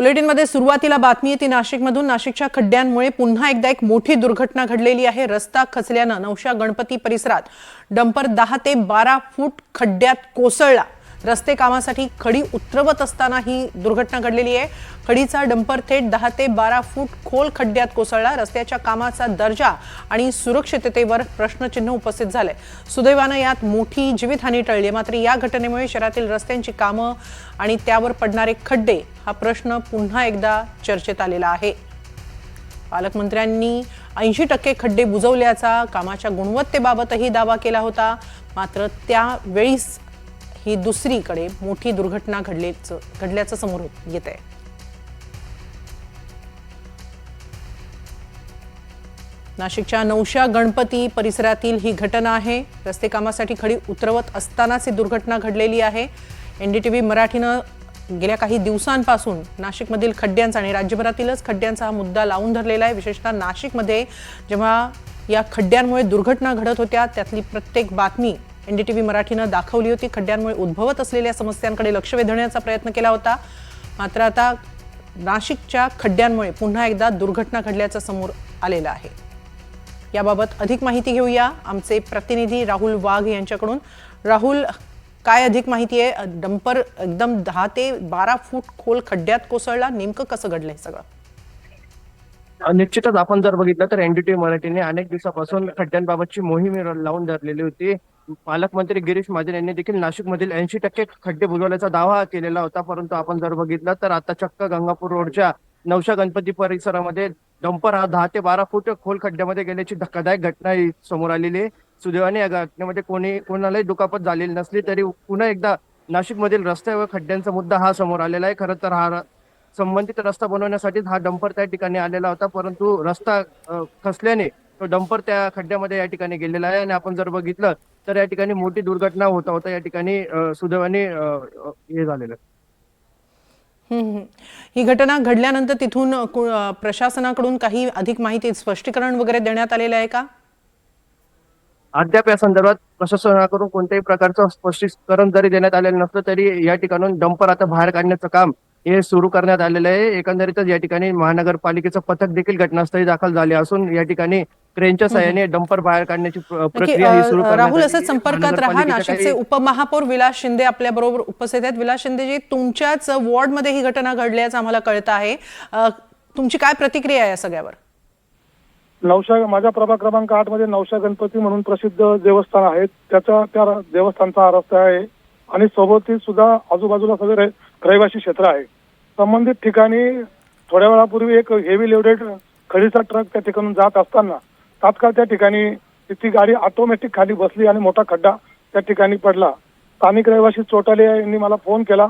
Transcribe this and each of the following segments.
बुलेटिनमध्ये सुरुवातीला बातमी येते नाशिकमधून। नाशिकच्या खड्ड्यांमुळे पुन्हा एकदा एक मोठी दुर्घटना घडलेली आहे। रस्ता खचल्यानं नवशा गणपती परिसरात डंपर 10 ते 12 फूट खड्ड्यात कोसळला। रस्ते कामासाठी खडी उतरवत असताना ही दुर्घटना घडलेली आहे। खडीचा डंपर थेट 10 ते 12 फूट खोल खड्ड्यात कोसळला। रस्त्याच्या कामाचा दर्जा आणि सुरक्षिततेवर प्रश्नचिन्ह उपस्थित झाले। सुदैवानं यात मोठी जीवितहानी टळली, मात्र या घटनेमुळे शहरातील रस्त्यांची कामं आणि त्यावर पडणारे खड्डे हा प्रश्न पुन्हा एकदा चर्चेत आलेला आहे। पालकमंत्र्यांनी 80% खड्डे बुजवल्याचा कामाच्या गुणवत्तेबाबतही दावा केला होता, मात्र त्यावेळीच ही दुसरीकडे मोठी दुर्घटना घडल्याचं समोर येत आहे। नाशिकच्या नवशा गणपती परिसरातील ही घटना आहे। रस्ते कामासाठी खडी उतरवत असतानाच ही दुर्घटना घडलेली आहे। एनडीटीव्ही मराठीनं गेल्या काही दिवसांपासून नाशिकमधील खड्ड्यांचा आणि राज्यभरातीलच खड्ड्यांचा हा मुद्दा लावून धरलेला आहे। विशेषतः नाशिकमध्ये जेव्हा या खड्ड्यांमुळे दुर्घटना घडत होत्या, त्यातली प्रत्येक बातमी एनडीटीव्ही मराठीनं दाखवली होती। खड्ड्यांमुळे उद्भवत असलेल्या समस्यांकडे लक्ष वेधण्याचा प्रयत्न केला होता, मात्र आता नाशिकच्या खड्ड्यांमुळे पुन्हा एकदा दुर्घटना घडल्याचं समोर आलेलं आहे। याबाबत अधिक माहिती घेऊया आमचे प्रतिनिधी राहुल वाघ यांच्याकडून। राहुल, काय अधिक माहिती आहे? डंपर एकदम 10 ते 12 फूट खोल खड्ड्यात कोसळला, नेमकं कसं घडलंय सगळं? निश्चितच आपण जर बघितलं तर एनडीटीव्ही मराठीने अनेक दिवसापासून खड्ड्यांबाबतची मोहीम लावून धरलेली होती। पालकमंत्री गिरीश महाजन यांनी देखील नाशिकमधील 80% खड्डे बुजवल्याचा दावा केलेला होता, परंतु आपण जर बघितलं तर आता चक्क गंगापूर रोडच्या नवशा गणपती परिसरामध्ये डंपर हा 10 ते 12 फूट खोल खड्ड्यामध्ये गेल्याची धक्कादायक घटना समोर आलेली आहे। सुदैवाने या घटनेमध्ये कोणालाही दुखापत झालेली नसली तरी पुन्हा एकदा नाशिकमधील रस्ते व खड्ड्यांचा मुद्दा हा समोर आलेला आहे। खरं तर हा संबंधित रस्ता बनवण्यासाठी हा डंपर त्या ठिकाणी आलेला होता, परंतु रस्ता खचल्याने तो डंपर त्या खड्ड्यामध्ये या ठिकाणी गेलेला आहे। आणि आपण जर बघितलं तर या ठिकाणी मोठी दुर्घटना होता या ठिकाणी सुदैवाने हे झालेलं। ही घटना घडल्यानंतर तिथून प्रशासनाकडून काही अधिक माहिती, स्पष्टीकरण वगैरे देण्यात आलेलं आहे का? अद्याप या संदर्भात प्रशासनाकडून कोणत्याही प्रकारचं स्पष्टीकरण जरी देण्यात आलेलं नसलं तरी या ठिकाणून डंपर आता बाहेर काढण्याचं काम हे सुरू करण्यात आलेलं आहे। एकंदरीतच या ठिकाणी महानगरपालिकेचं पथक देखील घटनास्थळी दाखल झाले असून या ठिकाणी क्रेनच्या सहाय्याने डंपर बाहेर काढण्याची प्रक्रिया ही सुरू करण्यात आली आहे। राहुल, असं संपर्कात रहा। नाशिकचे उपमहापौर विलास शिंदे आपल्या बरोबर उपस्थित आहेत। विलास शिंदेजी, तुमच्याच वॉर्डमध्ये ही घटना घडल्याचं आम्हाला कळतं आहे, तुमची काय प्रतिक्रिया आहे या सगळ्यावर? नवशा, माझ्या प्रभाग क्रमांक 8 मध्ये नवशा गणपती म्हणून प्रसिद्ध देवस्थान आहे, त्या देवस्थानचा हा रस्ता आहे आणि सोबतच सुद्धा आजूबाजूला सगळे रहिवासी क्षेत्र आहे। संबंधित ठिकाणी थोड्या वेळापूर्वी एक हेवी लोडेड खडीचा ट्रक त्या ठिकाणून जात असताना तात्काळ त्या ठिकाणी ती गाडी ऑटोमॅटिक खाली बसली आणि मोठा खड्डा त्या ठिकाणी पडला। स्थानिक रहिवासी चोटाले यांनी मला फोन केला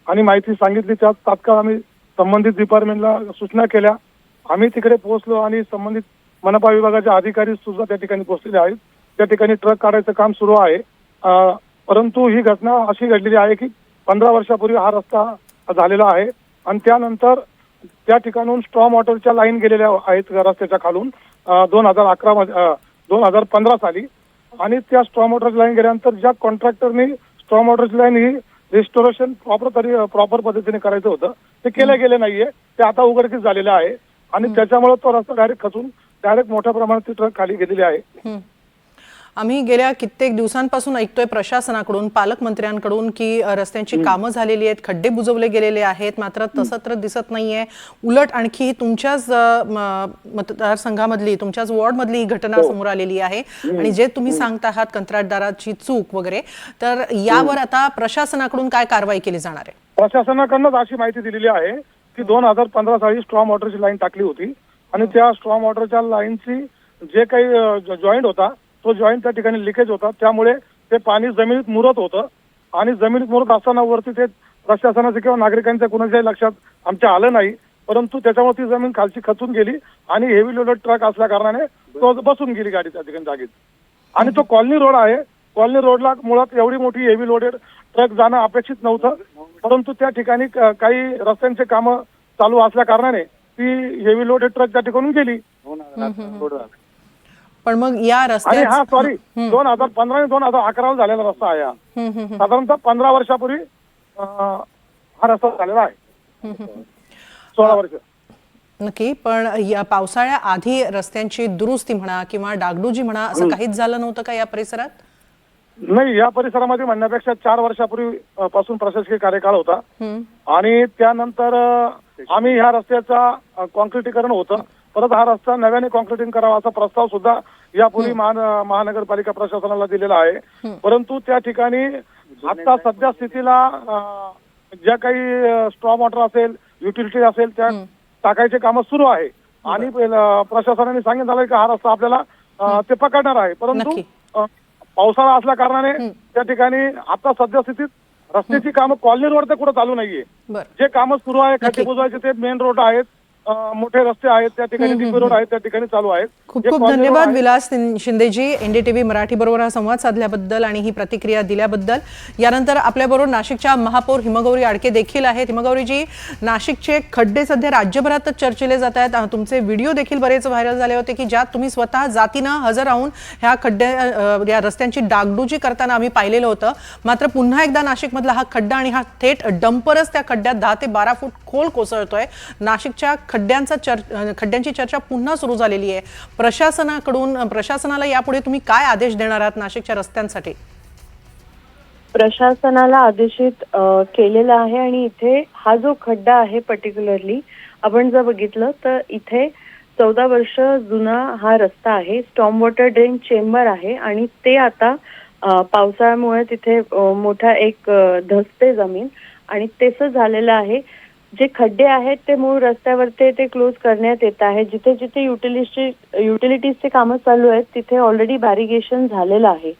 आणि माहिती सांगितली। त्यात तात्काळ आम्ही संबंधित डिपार्टमेंटला सूचना केल्या। आम्ही तिकडे पोहोचलो आणि संबंधित मनपा विभागाचे अधिकारी सुद्धा त्या ठिकाणी पोहोचलेले आहेत। त्या ठिकाणी ट्रक काढायचं काम सुरू आहे, परंतु ही घटना अशी घडलेली आहे की 15 वर्षापूर्वी हा रस्ता झालेला आहे आणि त्यानंतर त्या ठिकाणून स्ट्रॉम वॉटरच्या लाईन गेलेल्या आहेत रस्त्याच्या खालून 2015 साली। आणि त्या स्ट्रॉम वॉटरची लाईन गेल्यानंतर ज्या कॉन्ट्रॅक्टरनी स्ट्रॉम वॉटरची लाईन ही रिस्टोरेशन प्रॉपर पद्धतीने करायचं होतं, ते केलं गेलं नाहीये। ते आता उघडकीस झालेलं आहे आणि त्याच्यामुळे तो रस्ता डायरेक्ट खचून डायरेक्ट मोठ्या प्रमाणात ट्रक खाली गेलेली आहे। आम्ही गेल्या कित्येक दिवसांपासून ऐकतोय प्रशासनाकडून, पालकमंत्र्यांकडून की रस्त्यांची कामं झालेली आहेत, खड्डे बुजवले गेलेले आहेत, मात्र तसं तर दिसत नाहीये। उलट आणखी तुमच्याच मतदारसंघामधली, तुमच्याच वॉर्डमधली ही घटना समोर आलेली आहे आणि जे तुम्ही सांगता आहात कंत्राटदाराची चूक वगैरे, तर यावर आता प्रशासनाकडून काय कारवाई केली जाणार आहे? प्रशासनाकडूनच अशी माहिती दिलेली आहे की 2015 साली स्ट्रॉम वॉटरची लाईन टाकली होती आणि त्या स्ट्रॉम वॉटरच्या लाईनची जे काही जॉईंट होता तो जॉईंट त्या ठिकाणी लिकेज होता, त्यामुळे ते पाणी जमिनीत मुरत होतं आणि जमिनीत मुरत असताना वरती ते प्रशासनाच्या किंवा नागरिकांच्या कुणाच्याही लक्षात आमच्या आलं नाही, परंतु त्याच्यामुळे ती जमीन खालची खचून गेली आणि हेवी लोडेड ट्रक असल्या कारणाने तो बसून गेली गाडी त्या ठिकाणी जागीच। आणि तो कॉलनी रोड आहे, कॉलनी रोडला मुळात एवढी मोठी हेवी लोडेड ट्रक जाणं अपेक्षित नव्हतं, परंतु त्या ठिकाणी काही रस्त्यांचे कामं चालू असल्या कारणाने ती हेवी लोडेड ट्रक त्या ठिकाणून गेली। पण मग या रस्त्यात हा सॉरी 2015 आणि 2011 झालेला रस्ता आहे साधारणतः 15 वर्षापूर्वी हा रस्ता झालेला आहे। 16 वर्ष. नक्की, पण या पावसाळ्याआधी रस्त्यांची दुरुस्ती म्हणा किंवा डागडुजी म्हणा असं काहीच झालं नव्हतं का या परिसरात? नाही, या परिसरामध्ये म्हणण्यापेक्षा 4 वर्षापूर्वी पासून प्रशासकीय कार्यकाळ होता आणि त्यानंतर आम्ही ह्या रस्त्याचा कॉन्क्रिटीकरण होतं. परत हा रस्ता नव्याने कॉन्क्रिटीकरण करावा असा प्रस्ताव सुद्धा यापूर्वी महानगरपालिका प्रशासनाला दिलेला आहे. परंतु त्या ठिकाणी आता सध्या स्थितीला ज्या काही स्ट्रॉम वॉटर असेल, युटिलिटी असेल, त्या टाकायचे कामं सुरू आहे आणि प्रशासनाने सांगितलं झालं की हा रस्ता आपल्याला ते पकडणार आहे. परंतु पावसाळा असल्या कारणाने त्या ठिकाणी आता सध्या स्थितीत रस्त्याची कामं कॉलनी रोड ते कुठं चालू नाहीये. जे कामं सुरू आहे खड्डे बुजवायचे ते मेन रोड आहेत, मोठे रस्ते आहेत त्या ठिकाणी, डीपी रोड आहेत त्या ठिकाणी चालू आहेत. खूप खूप धन्यवाद विलास शिंदेजी, एनडीटीव्ही मराठी बरोबर हा संवाद साधल्याबद्दल आणि ही प्रतिक्रिया दिल्याबद्दल. यानंतर आपल्याबरोबर नाशिकच्या महापौर हिमगौरी आडके देखील आहेत. हिमगौरीजी, नाशिकचे खड्डे सध्या राज्यभरातच चर्चिले जात आहेत. तुमचे व्हिडिओ देखील बरेच व्हायरल झाले होते की ज्यात तुम्ही स्वतः जातीनं हजर राहून ह्या या रस्त्यांची डागडुजी करताना आम्ही पाहिलेलं होतं. मात्र पुन्हा एकदा नाशिकमधला हा खड्डा आणि हा थेट डंपरच त्या खड्ड्यात 10 ते 12 फूट खोल कोसळतोय. नाशिकच्या खड्ड्यांची चर्चा पुन्हा सुरू झालेली आहे. प्रशासनाला यापुढे तुम्ही काय आदेश देणार आहात नाशिकच्या रस्त्यांसाठी? प्रशासनाला आदेशित केलेला आहे आणि इथे हा जो खड्डा आहे पर्टिक्युलरली आपण जर बघितलं तर इथे 14 वर्ष जुना हा रस्ता आहे. स्टॉर्म वॉटर ड्रेन चेंबर आहे आणि ते आता पावसाळ्यामुळे तिथे मोठा एक धसते जमीन आणि तेच झालेलं आहे. जे खड्डे आहेत ते मूळ रस्त्यावरती ते क्लोज करण्यात येत आहे. जिथे जिथे युटिलिटीजचे कामं चालू आहेत तिथे ऑलरेडी बॅरिगेशन झालेलं आहे.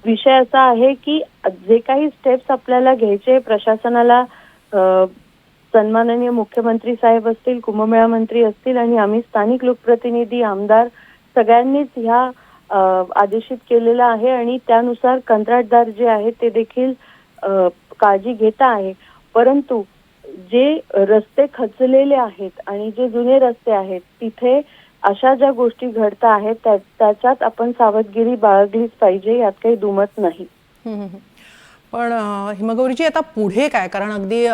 विषय असा आहे की जे काही स्टेप्स आपल्याला घ्यायचे प्रशासनाला सन्माननीय मुख्यमंत्री साहेब असतील, कुंभमेळा मंत्री असतील आणि आम्ही स्थानिक लोकप्रतिनिधी, आमदार सगळ्यांनीच ह्या आदेशित केलेला आहे आणि त्यानुसार कंत्राटदार जे आहेत ते देखील काळजी घेत आहे. परंतु जे रस्ते खचलेले आहेत आणि जे जुने रस्ते आहेत तिथे अशा ज्या गोष्टी घडत आहेत त्याच्यात आपण सावधगिरी बाळगलीच पाहिजे, यात काही दुमत नाही. पण हिमगौरीजी, आता पुढे काय? कारण अगदी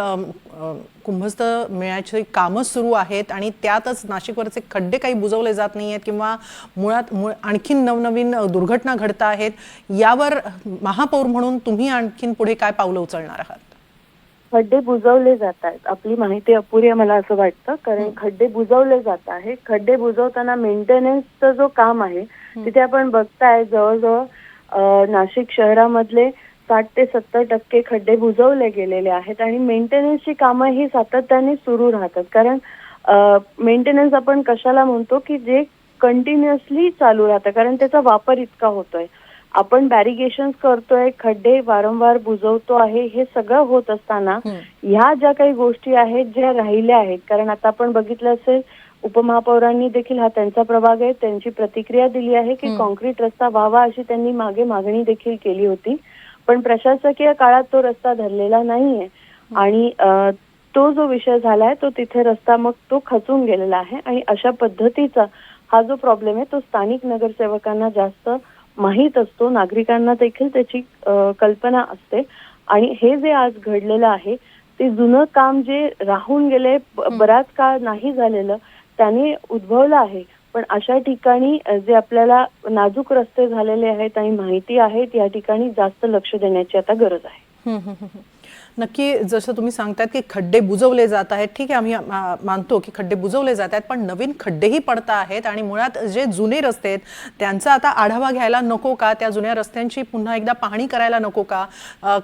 कुंभस्थ मेळ्याची कामं सुरू आहेत आणि त्यातच नाशिकवरचे खड्डे काही बुजवले जात नाही आहेत किंवा मुळात आणखीन नवनवीन दुर्घटना घडत आहेत. यावर महापौर म्हणून तुम्ही आणखीन पुढे काय पावलं उचलणार आहात? खड्डे बुजवले जात आहेत. आपली माहिती अपुरी आहे मला असं वाटतं, कारण खड्डे बुजवले जात आहे. खड्डे बुजवताना मेंटेनन्सचं जो काम आहे तिथे आपण बघताय जवळजवळ नाशिक शहरामधले 60 ते 70% खड्डे बुजवले गेलेले आहेत आणि मेंटेनन्सची कामं ही सातत्याने सुरू राहतात. कारण मेंटेनन्स आपण कशाला म्हणतो की जे कंटिन्युअसली चालू राहतं, कारण त्याचा वापर इतका होतोय. आपण बॅरिगेशन करतोय, खड्डे वारंवार बुजवतो आहे, हे सगळं होत असताना ह्या ज्या काही गोष्टी आहेत ज्या राहिल्या आहेत, कारण आता आपण बघितलं असेल उपमहापौरांनी देखील हा त्यांचा प्रभाग आहे, त्यांची प्रतिक्रिया दिली आहे की कॉन्क्रीट रस्ता व्हावा अशी त्यांनी मागे मागणी देखील केली होती. पण प्रशासकीय काळात तो रस्ता धरलेला नाहीये आणि तो जो विषय झालाय तो तिथे रस्ता मग तो खचून गेलेला आहे आणि अशा पद्धतीचा हा जो प्रॉब्लेम आहे तो स्थानिक नगरसेवकांना जास्त माहीत असतो, नागरिकांना देखील त्याची कल्पना असते. आणि हे जे आज घडलेलं आहे ते जुनं काम जे राहून गेले, बराच काळ नाही झालेलं, त्याने उद्भवलं आहे. पण अशा ठिकाणी जे आपल्याला नाजूक रस्ते झालेले आहेत आणि माहिती आहेत या ठिकाणी जास्त लक्ष देण्याची आता गरज आहे. नक्की, जसं तुम्ही सांगतायत की खड्डे बुजवले जात आहेत, ठीक आहे, आम्ही मानतो की खड्डे बुजवले जात आहेत, पण नवीन खड्डेही पडत आहेत आणि मुळात जे जुने रस्ते आहेत त्यांचा आता आढावा घ्यायला नको का? त्या जुन्या रस्त्यांची पुन्हा एकदा पाहणी करायला नको का?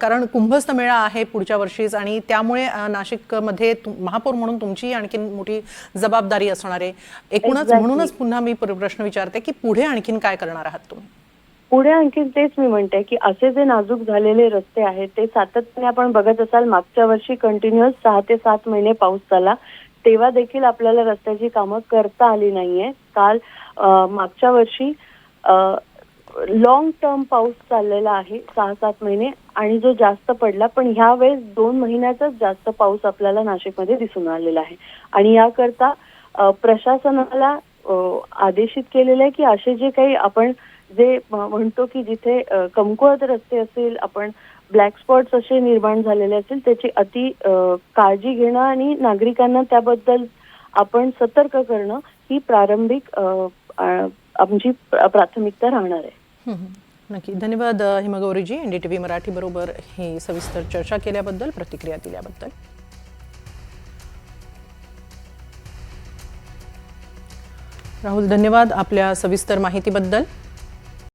कारण कुंभस्थ मेळा आहे पुढच्या वर्षीच आणि त्यामुळे नाशिकमध्ये महापौर म्हणून तुमची आणखीन मोठी जबाबदारी असणार आहे. एकूणच म्हणूनच पुन्हा मी प्रश्न विचारते की पुढे आणखीन काय करणार आहात तुम्ही? पुढे आणखी तेच मी म्हणते की असे जे नाजूक झालेले रस्ते आहेत ते सातत्याने आपण बघत असाल, मागच्या वर्षी कंटिन्युअस 6 ते 7 महिने पाऊस झाला, तेव्हा देखील आपल्याला रस्त्याची कामं करता आली नाहीये. काल मागच्या वर्षी लॉंग टर्म पाऊस चाललेला आहे 6-7 महिने आणि जो जास्त पडला, पण ह्या वेळेस 2 महिन्याचाच जास्त पाऊस आपल्याला नाशिकमध्ये दिसून आलेला आहे. आणि याकरता प्रशासनाला आदेशित केलेलं आहे की असे जे काही आपण जे म्हणतो की जिथे कमकुवत रस्ते असेल, आपण ब्लॅक स्पॉट्स असे निर्माण झालेले असेल त्याची काळजी घेणं आणि नागरिकांना त्याबद्दल आपण सतर्क करणं ही प्रारंभिक आमची प्राथमिकता राहणार आहे. नक्की. धन्यवाद हिमगौरीजी, NDTV मराठी बरोबर ही सविस्तर चर्चा केल्याबद्दल, प्रतिक्रिया दिल्याबद्दल. राहुल, धन्यवाद आपल्या सविस्तर माहितीबद्दल.